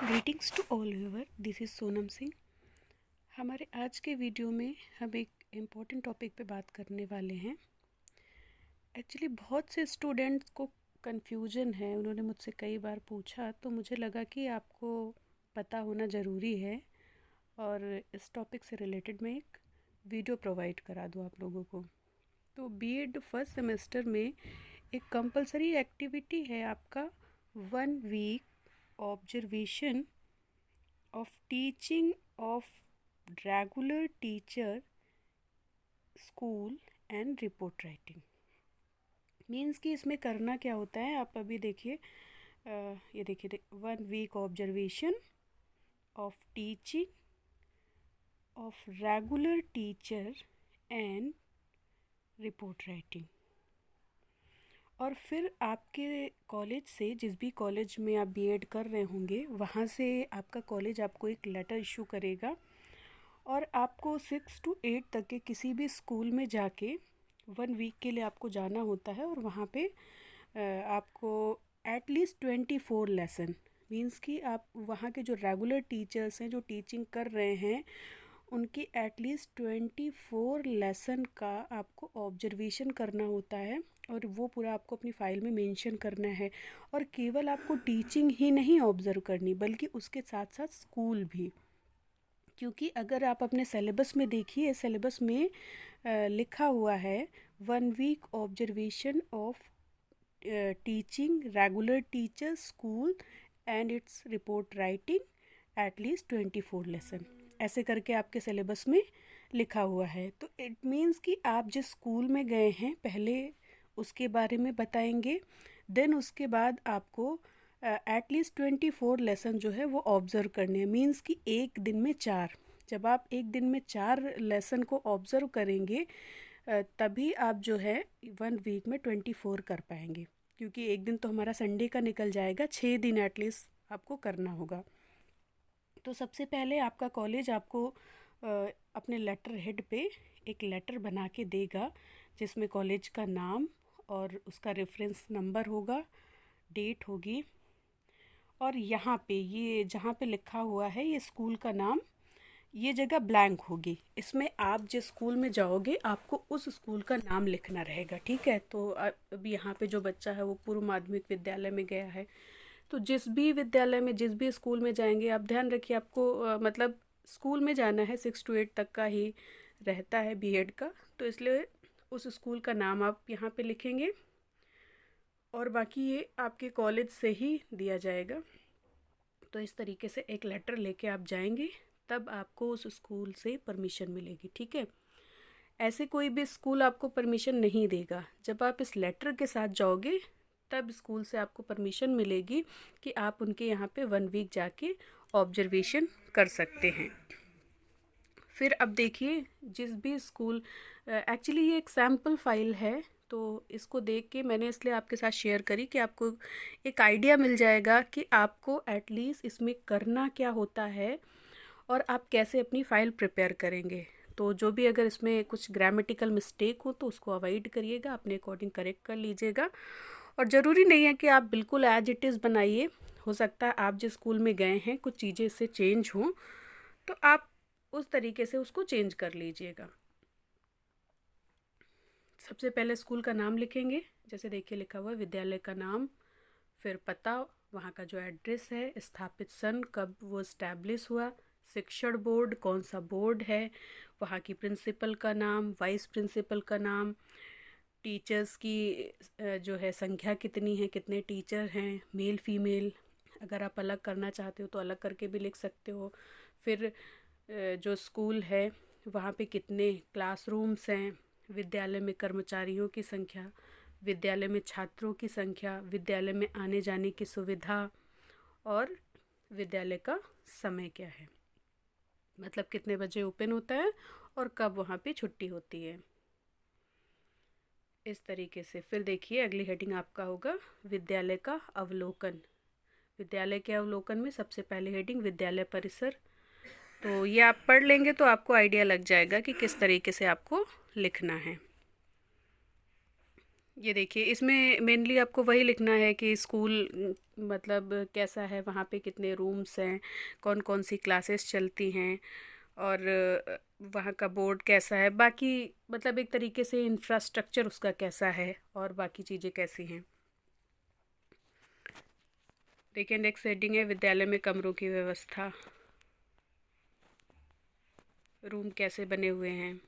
Greetings to all viewer, this is Sonam Singh. हमारे आज के वीडियो में हम एक इम्पॉर्टेंट टॉपिक पे बात करने वाले हैं। एक्चुअली बहुत से स्टूडेंट्स को कन्फ्यूजन है, उन्होंने मुझसे कई बार पूछा, तो मुझे लगा कि आपको पता होना ज़रूरी है और इस टॉपिक से रिलेटेड मैं एक वीडियो प्रोवाइड करा दूँ आप लोगों को। तो बीएड फर्स्ट सेमेस्टर में एक कंपलसरी एक्टिविटी है आपका 1 week observation of teaching of regular teacher school and report writing. Means कि इसमें करना क्या होता है, आप अभी देखिए, ये देखिए 1 week observation of teaching of regular teacher and report writing. और फिर आपके कॉलेज से, जिस भी कॉलेज में आप बीएड कर रहे होंगे, वहाँ से आपका कॉलेज आपको एक लेटर इशू करेगा और आपको 6 to 8 तक के किसी भी स्कूल में जाके 1 वीक के लिए आपको जाना होता है। और वहाँ पे आपको एटलीस्ट 24 लेसन, मीन्स कि आप वहाँ के जो रेगुलर टीचर्स हैं जो टीचिंग कर रहे हैं, उनकी एटलीस्ट 24 लेसन का आपको ऑब्जर्वेशन करना होता है और वो पूरा आपको अपनी फ़ाइल में मेंशन करना है। और केवल आपको टीचिंग ही नहीं ऑब्ज़र्व करनी, बल्कि उसके साथ साथ स्कूल भी। क्योंकि अगर आप अपने सिलेबस में देखिए, सिलेबस में लिखा हुआ है 1 week observation of teaching regular teacher school and it's report writing at least 24 lesson, ऐसे करके आपके सिलेबस में लिखा हुआ है। तो इट मीन्स कि आप जिस स्कूल में गए हैं पहले उसके बारे में बताएंगे, देन उसके बाद आपको एटलीस्ट 24 लेसन जो है वो ऑब्ज़र्व करने हैं। मीन्स कि एक दिन में 4, जब आप एक दिन में 4 लेसन को ऑब्ज़र्व करेंगे तभी आप जो है 1 वीक में 24 कर पाएंगे। क्योंकि एक दिन तो हमारा संडे का निकल जाएगा, 6 दिन एटलीस्ट आपको करना होगा। तो सबसे पहले आपका कॉलेज आपको अपने लेटर हेड पे एक लेटर बना के देगा, जिसमें कॉलेज का नाम और उसका रेफरेंस नंबर होगा, डेट होगी, और यहाँ पे ये जहाँ पे लिखा हुआ है ये स्कूल का नाम, ये जगह ब्लैंक होगी। इसमें आप जिस स्कूल में जाओगे आपको उस स्कूल का नाम लिखना रहेगा, ठीक है। तो अब यहाँ पे जो बच्चा है वो पूर्व माध्यमिक विद्यालय में गया है, तो जिस भी विद्यालय में, जिस भी स्कूल में जाएंगे, आप ध्यान रखिए आपको मतलब स्कूल में जाना है, 6 to 8 तक का ही रहता है बीएड का, तो इसलिए उस स्कूल का नाम आप यहाँ पे लिखेंगे और बाकी ये आपके कॉलेज से ही दिया जाएगा। तो इस तरीके से एक लेटर लेके आप जाएंगे, तब आपको उस स्कूल से परमिशन मिलेगी, ठीक है। ऐसे कोई भी स्कूल आपको परमिशन नहीं देगा। जब आप इस लेटर के साथ जाओगे तब स्कूल से आपको परमिशन मिलेगी कि आप उनके यहाँ पे 1 वीक जाके ऑब्जर्वेशन कर सकते हैं। फिर अब देखिए, जिस भी स्कूल, एक्चुअली ये एक सैम्पल फाइल है, तो इसको देख के मैंने इसलिए आपके साथ शेयर करी कि आपको एक आइडिया मिल जाएगा कि आपको एटलीस्ट इसमें करना क्या होता है और आप कैसे अपनी फ़ाइल प्रिपेयर करेंगे। तो जो भी अगर इसमें कुछ ग्रामेटिकल मिस्टेक हो तो उसको अवॉइड करिएगा, अपने अकॉर्डिंग करेक्ट कर लीजिएगा। और ज़रूरी नहीं है कि आप बिल्कुल एज इट इज़ बनाइए, हो सकता है आप जिस स्कूल में गए हैं कुछ चीज़ें इससे चेंज हों, तो आप उस तरीके से उसको चेंज कर लीजिएगा। सबसे पहले स्कूल का नाम लिखेंगे, जैसे देखिए लिखा हुआ है विद्यालय का नाम, फिर पता, वहाँ का जो एड्रेस है, स्थापित सन, कब वो इस्टेब्लिश हुआ, शिक्षण बोर्ड कौन सा बोर्ड है, वहाँ की प्रिंसिपल का नाम, वाइस प्रिंसिपल का नाम, टीचर्स की जो है संख्या कितनी है, कितने टीचर हैं, मेल फीमेल, अगर आप अलग करना चाहते हो तो अलग करके भी लिख सकते हो। फिर जो स्कूल है वहाँ पे कितने क्लासरूम्स हैं, विद्यालय में कर्मचारियों की संख्या, विद्यालय में छात्रों की संख्या, विद्यालय में आने जाने की सुविधा, और विद्यालय का समय क्या है, मतलब कितने बजे ओपन होता है और कब वहाँ पे छुट्टी होती है, इस तरीके से। फिर देखिए अगली हेडिंग आपका होगा विद्यालय का अवलोकन। विद्यालय के अवलोकन में सबसे पहले हेडिंग विद्यालय परिसर, तो ये आप पढ़ लेंगे तो आपको आइडिया लग जाएगा कि किस तरीके से आपको लिखना है। ये देखिए, इसमें मेनली आपको वही लिखना है कि स्कूल मतलब कैसा है, वहाँ पे कितने रूम्स हैं, कौन कौन सी क्लासेस चलती हैं, और वहाँ का बोर्ड कैसा है, बाकी मतलब एक तरीके से इंफ्रास्ट्रक्चर उसका कैसा है और बाकी चीज़ें कैसी हैं। देखिए, नेक्स्ट हेडिंग है विद्यालय में कमरों की व्यवस्था, रूम कैसे बने हुए हैं।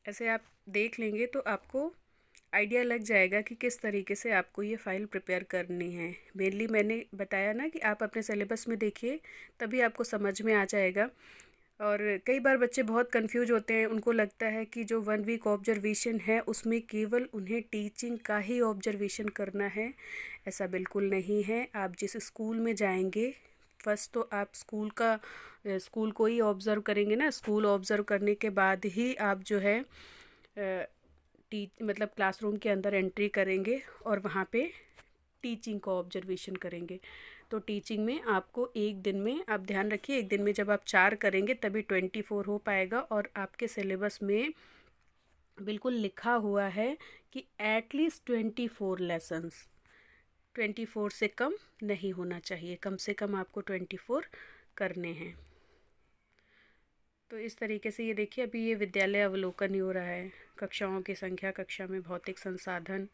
ऐसे आप देख लेंगे तो आपको आइडिया लग जाएगा कि किस तरीके से आपको ये फ़ाइल प्रिपेयर करनी है। मेनली मैंने बताया ना कि आप अपने सिलेबस में देखिए, तभी आपको समझ में आ जाएगा। और कई बार बच्चे बहुत कंफ्यूज होते हैं, उनको लगता है कि जो 1 वीक ऑब्जर्वेशन है उसमें केवल उन्हें टीचिंग का ही ऑब्जर्वेशन करना है। ऐसा बिल्कुल नहीं है। आप जिस स्कूल में जाएंगे, फर्स्ट तो आप स्कूल को ही ऑब्ज़र्व करेंगे ना। स्कूल ऑब्ज़र्व करने के बाद ही आप जो है मतलब क्लासरूम के अंदर एंट्री करेंगे और वहाँ पे टीचिंग का ऑब्जर्वेशन करेंगे। तो टीचिंग में आपको एक दिन में, आप ध्यान रखिए, एक दिन में जब आप 4 करेंगे तभी 24 हो पाएगा। और आपके सिलेबस में बिल्कुल लिखा हुआ है कि एटलीस्ट 24 लेसन्स, 24 से कम नहीं होना चाहिए, कम से कम आपको 24 करने हैं। तो इस तरीके से ये देखिए, अभी ये विद्यालय अवलोकन ही हो रहा है। कक्षाओं की संख्या, कक्षा में भौतिक संसाधन,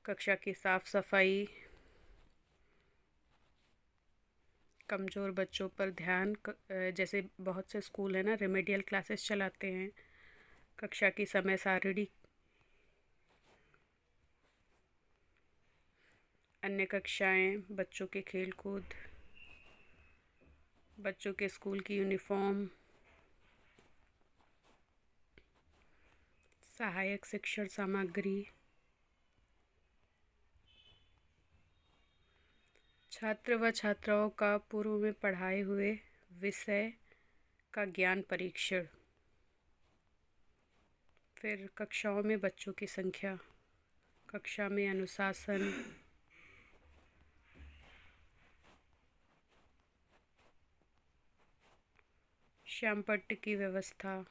कक्षा की साफ सफाई, कमज़ोर बच्चों पर ध्यान, जैसे बहुत से स्कूल है ना रेमेडियल क्लासेस चलाते हैं, कक्षा की समय सारिणी, अन्य कक्षाएं, बच्चों के खेल कूद, बच्चों के स्कूल की यूनिफॉर्म, सहायक शिक्षण सामग्री, छात्र व छात्राओं का पूर्व में पढ़ाए हुए विषय का ज्ञान परीक्षण, फिर कक्षाओं में बच्चों की संख्या, कक्षा में अनुशासन, श्यामपट्ट की व्यवस्था,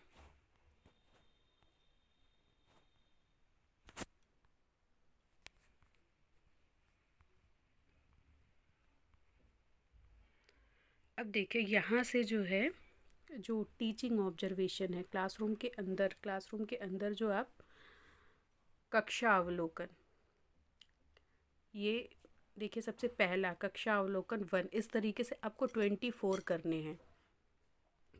अब देखिए यहाँ से जो है, जो टीचिंग ऑब्जर्वेशन है क्लासरूम के अंदर जो आप कक्षा अवलोकन, ये देखिए सबसे पहला कक्षा अवलोकन 1, इस तरीके से आपको 24 करने हैं।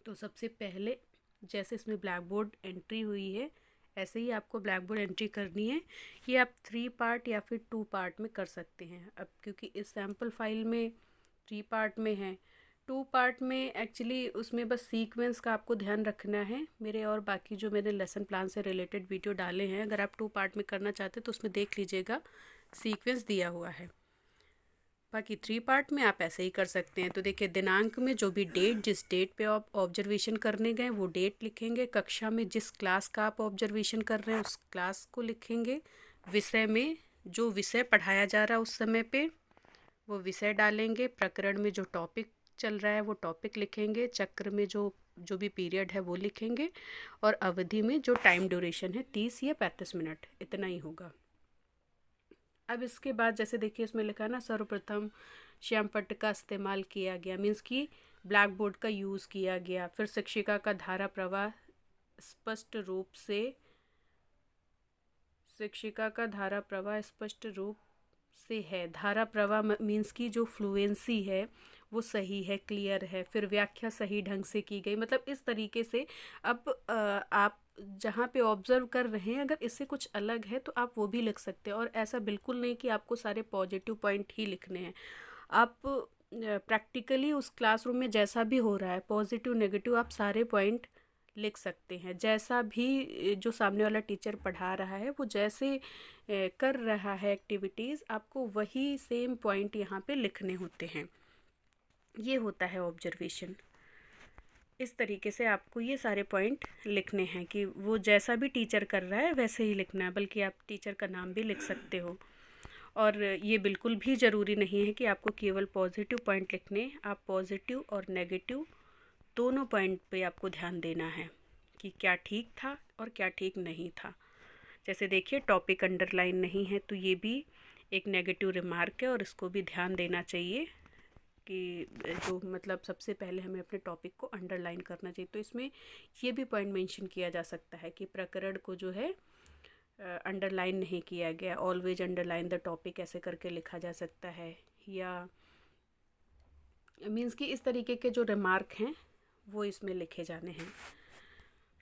तो सबसे पहले जैसे इसमें ब्लैक बोर्ड एंट्री हुई है, ऐसे ही आपको ब्लैक बोर्ड एंट्री करनी है। ये आप 3 पार्ट या फिर 2 पार्ट में कर सकते हैं। अब क्योंकि इस सैम्पल फाइल में 3 पार्ट में है, 2 पार्ट में एक्चुअली उसमें बस सीक्वेंस का आपको ध्यान रखना है। मेरे और बाकी जो मैंने लेसन प्लान से रिलेटेड वीडियो डाले हैं, अगर आप 2 पार्ट में करना चाहते हैं तो उसमें देख लीजिएगा, सीक्वेंस दिया हुआ है। बाकी 3 पार्ट में आप ऐसे ही कर सकते हैं। तो देखिए, दिनांक में जो भी डेट, जिस डेट पे आप ऑब्जर्वेशन करने गए वो डेट लिखेंगे। कक्षा में जिस क्लास का आप ऑब्जर्वेशन कर रहे हैं उस क्लास को लिखेंगे। विषय में जो विषय पढ़ाया जा रहा है उस समय पे वो विषय डालेंगे। प्रकरण में जो टॉपिक चल रहा है वो टॉपिक लिखेंगे। चक्र में जो भी पीरियड है वो लिखेंगे। और अवधि में जो टाइम ड्यूरेशन है 30 या 35 मिनट, इतना ही होगा। अब इसके बाद जैसे देखिए इसमें लिखा है ना, सर्वप्रथम श्यामपट्ट का इस्तेमाल किया गया, मीन्स कि ब्लैक बोर्ड का यूज़ किया गया। फिर शिक्षिका का धारा प्रवाह स्पष्ट रूप से है। धारा प्रवाह मीन्स की जो फ्लुएंसी है वो सही है, क्लियर है। फिर व्याख्या सही ढंग से की गई, मतलब इस तरीके से। अब आप जहाँ पे ऑब्जर्व कर रहे हैं, अगर इससे कुछ अलग है तो आप वो भी लिख सकते हैं। और ऐसा बिल्कुल नहीं कि आपको सारे पॉजिटिव पॉइंट ही लिखने हैं। आप प्रैक्टिकली उस क्लासरूम में जैसा भी हो रहा है, पॉजिटिव नेगेटिव, आप सारे पॉइंट लिख सकते हैं। जैसा भी जो सामने वाला टीचर पढ़ा रहा है वो जैसे कर रहा है एक्टिविटीज़, आपको वही सेम पॉइंट यहाँ पे लिखने होते हैं। ये होता है ऑब्जर्वेशन। इस तरीके से आपको ये सारे पॉइंट लिखने हैं कि वो जैसा भी टीचर कर रहा है वैसे ही लिखना है। बल्कि आप टीचर का नाम भी लिख सकते हो। और ये बिल्कुल भी ज़रूरी नहीं है कि आपको केवल पॉजिटिव पॉइंट लिखने, आप पॉजिटिव और नेगेटिव दोनों पॉइंट पे आपको ध्यान देना है कि क्या ठीक था और क्या ठीक नहीं था। जैसे देखिए टॉपिक अंडरलाइन नहीं है, तो ये भी एक नेगेटिव रिमार्क है और इसको भी ध्यान देना चाहिए कि जो मतलब सबसे पहले हमें अपने टॉपिक को अंडरलाइन करना चाहिए। तो इसमें ये भी पॉइंट मेंशन किया जा सकता है कि प्रकरण को जो है अंडरलाइन नहीं किया गया, ऑलवेज अंडरलाइन द टॉपिक ऐसे करके लिखा जा सकता है, या मीन्स कि इस तरीके के जो रिमार्क हैं वो इसमें लिखे जाने हैं।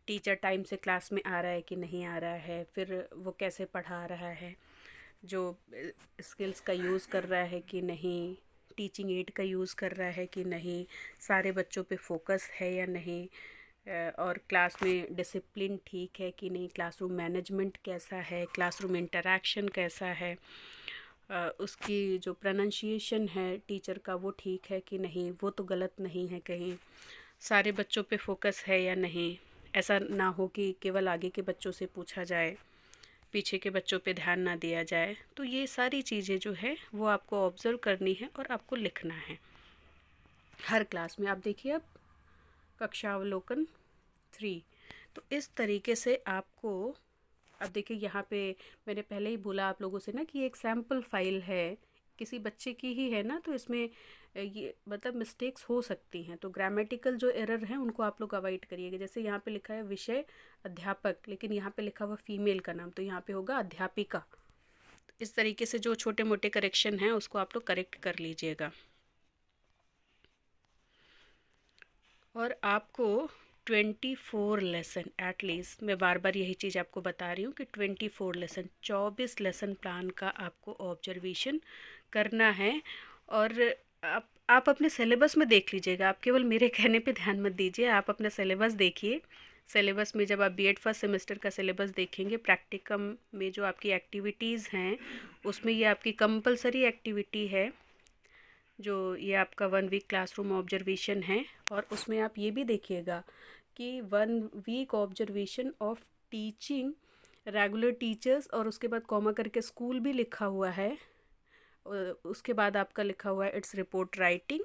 टीचर टाइम से क्लास में आ रहा है कि नहीं आ रहा है, फिर वो कैसे पढ़ा रहा है, जो स्किल्स का यूज़ कर रहा है कि नहीं, टीचिंग एड का यूज़ कर रहा है कि नहीं, सारे बच्चों पे फोकस है या नहीं, और क्लास में डिसिप्लिन ठीक है कि नहीं, क्लासरूम मैनेजमेंट कैसा है, क्लासरूम इंटरेक्शन कैसा है, उसकी जो प्रोनाउंसिएशन है टीचर का वो ठीक है कि नहीं, वो तो गलत नहीं है कहीं, सारे बच्चों पे फोकस है या नहीं। ऐसा ना हो कि केवल आगे के बच्चों से पूछा जाए, पीछे के बच्चों पे ध्यान ना दिया जाए। तो ये सारी चीज़ें जो है वो आपको ऑब्ज़र्व करनी है और आपको लिखना है हर क्लास में। आप देखिए अब कक्षा अवलोकन 3, तो इस तरीके से आपको, अब देखिए यहाँ पे मैंने पहले ही बोला आप लोगों से ना कि एक सैम्पल फाइल है, किसी बच्चे की ही है ना, तो इसमें ये मतलब मिस्टेक्स हो सकती हैं। तो ग्रामेटिकल जो एरर हैं उनको आप लोग अवॉइड करिएगा। जैसे यहाँ पे लिखा है विषय अध्यापक, लेकिन यहाँ पे लिखा हुआ फीमेल का नाम, तो यहाँ पे होगा अध्यापिका। तो इस तरीके से जो छोटे मोटे करेक्शन हैं उसको आप लोग करेक्ट कर लीजिएगा। और आपको 24 लेसन एटलीस्ट, मैं बार बार यही चीज़ आपको बता रही हूँ कि 24 लेसन, 24 लेसन प्लान का आपको ऑब्जर्वेशन करना है। और आप अपने सिलेबस में देख लीजिएगा, आप केवल मेरे कहने पे ध्यान मत दीजिए, आप अपना सिलेबस देखिए। सिलेबस में जब आप बीएड फर्स्ट सेमेस्टर का सिलेबस देखेंगे, प्रैक्टिकम में जो आपकी एक्टिविटीज़ हैं उसमें ये आपकी कंपलसरी एक्टिविटी है, जो ये आपका 1 वीक क्लासरूम ऑब्जर्वेशन है। और उसमें आप ये भी देखिएगा कि 1 week observation of teaching regular teachers, और उसके बाद कॉमा करके स्कूल भी लिखा हुआ है, उसके बाद आपका लिखा हुआ है इट्स रिपोर्ट राइटिंग,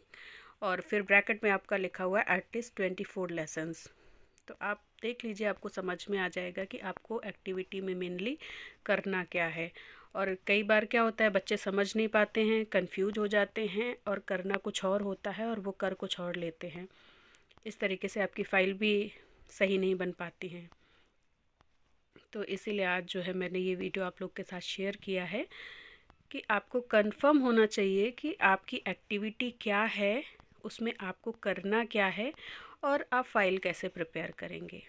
और फिर ब्रैकेट में आपका लिखा हुआ है एटलीस्ट 24 लेसन्स। तो आप देख लीजिए, आपको समझ में आ जाएगा कि आपको एक्टिविटी में मेनली करना क्या है। और कई बार क्या होता है, बच्चे समझ नहीं पाते हैं, कंफ्यूज हो जाते हैं और करना कुछ और होता है और वो कर कुछ और लेते हैं। इस तरीके से आपकी फ़ाइल भी सही नहीं बन पाती हैं। तो इसीलिए आज जो है मैंने ये वीडियो आप लोग के साथ शेयर किया है कि आपको कंफर्म होना चाहिए कि आपकी एक्टिविटी क्या है, उसमें आपको करना क्या है और आप फाइल कैसे प्रिपेयर करेंगे।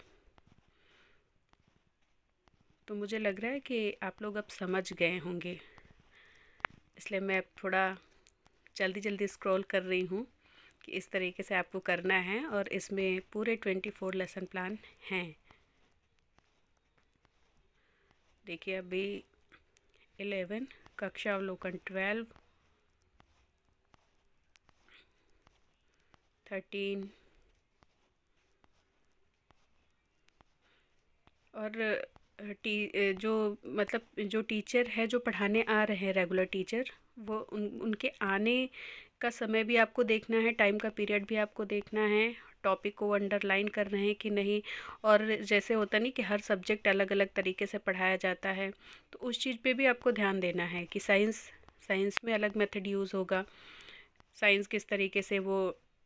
तो मुझे लग रहा है कि आप लोग अब समझ गए होंगे, इसलिए मैं अब थोड़ा जल्दी जल्दी स्क्रॉल कर रही हूँ कि इस तरीके से आपको करना है। और इसमें पूरे 24 लेसन प्लान हैं। देखिए अभी 11, कक्षा अवलोकन 12, 13, और जो मतलब जो टीचर है जो पढ़ाने आ रहे हैं रेगुलर टीचर, वो उनके आने का समय भी आपको देखना है, टाइम का पीरियड भी आपको देखना है, टॉपिक को अंडरलाइन कर रहे हैं कि नहीं। और जैसे होता नहीं कि हर सब्जेक्ट अलग अलग तरीके से पढ़ाया जाता है, तो उस चीज़ पे भी आपको ध्यान देना है कि साइंस में अलग मेथड यूज़ होगा, साइंस किस तरीके से वो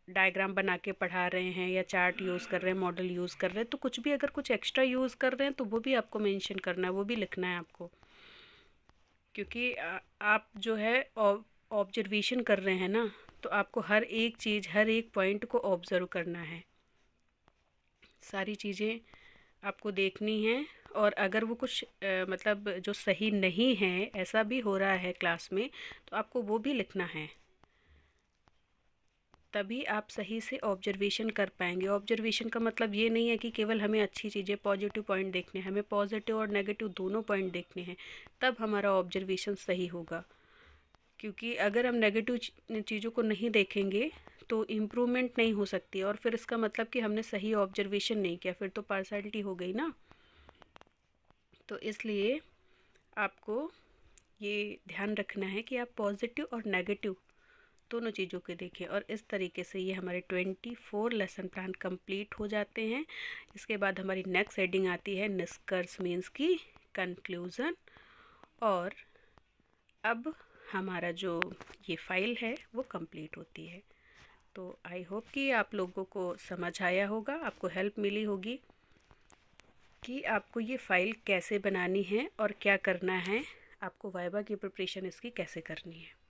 डायग्राम बना के पढ़ा रहे हैं या चार्ट यूज़ कर रहे हैं, मॉडल यूज़ कर रहे हैं। तो कुछ भी अगर कुछ एक्स्ट्रा यूज़ कर रहे हैं तो वो भी आपको मेंशन करना है, वो भी लिखना है आपको, क्योंकि आप जो है ऑब्जर्वेशन कर रहे हैं ना, तो आपको हर एक चीज़, हर एक पॉइंट को ऑब्ज़र्व करना है, सारी चीज़ें आपको देखनी है। और अगर वो कुछ मतलब जो सही नहीं है, ऐसा भी हो रहा है क्लास में, तो आपको वो भी लिखना है, तभी आप सही से ऑब्जर्वेशन कर पाएंगे। ऑब्जर्वेशन का मतलब ये नहीं है कि केवल हमें अच्छी चीज़ें, पॉजिटिव पॉइंट देखने हैं, हमें पॉजिटिव और नेगेटिव दोनों पॉइंट देखने हैं, तब हमारा ऑब्जर्वेशन सही होगा। क्योंकि अगर हम नेगेटिव चीज़ों को नहीं देखेंगे तो इम्प्रूवमेंट नहीं हो सकती, और फिर इसका मतलब कि हमने सही ऑब्जर्वेशन नहीं किया, फिर तो पार्शियलिटी हो गई ना। तो इसलिए आपको ये ध्यान रखना है कि आप पॉजिटिव और नेगेटिव दोनों चीज़ों के देखें। और इस तरीके से ये हमारे 24 लेसन प्लान कंप्लीट हो जाते हैं। इसके बाद हमारी नेक्स्ट हेडिंग आती है निष्कर्ष, मीन्स की कंक्लूज़न। और अब हमारा जो ये फाइल है वो कंप्लीट होती है। तो आई होप कि आप लोगों को समझ आया होगा, आपको हेल्प मिली होगी कि आपको ये फ़ाइल कैसे बनानी है और क्या करना है, आपको वाइवा की प्रिपरेशन इसकी कैसे करनी है।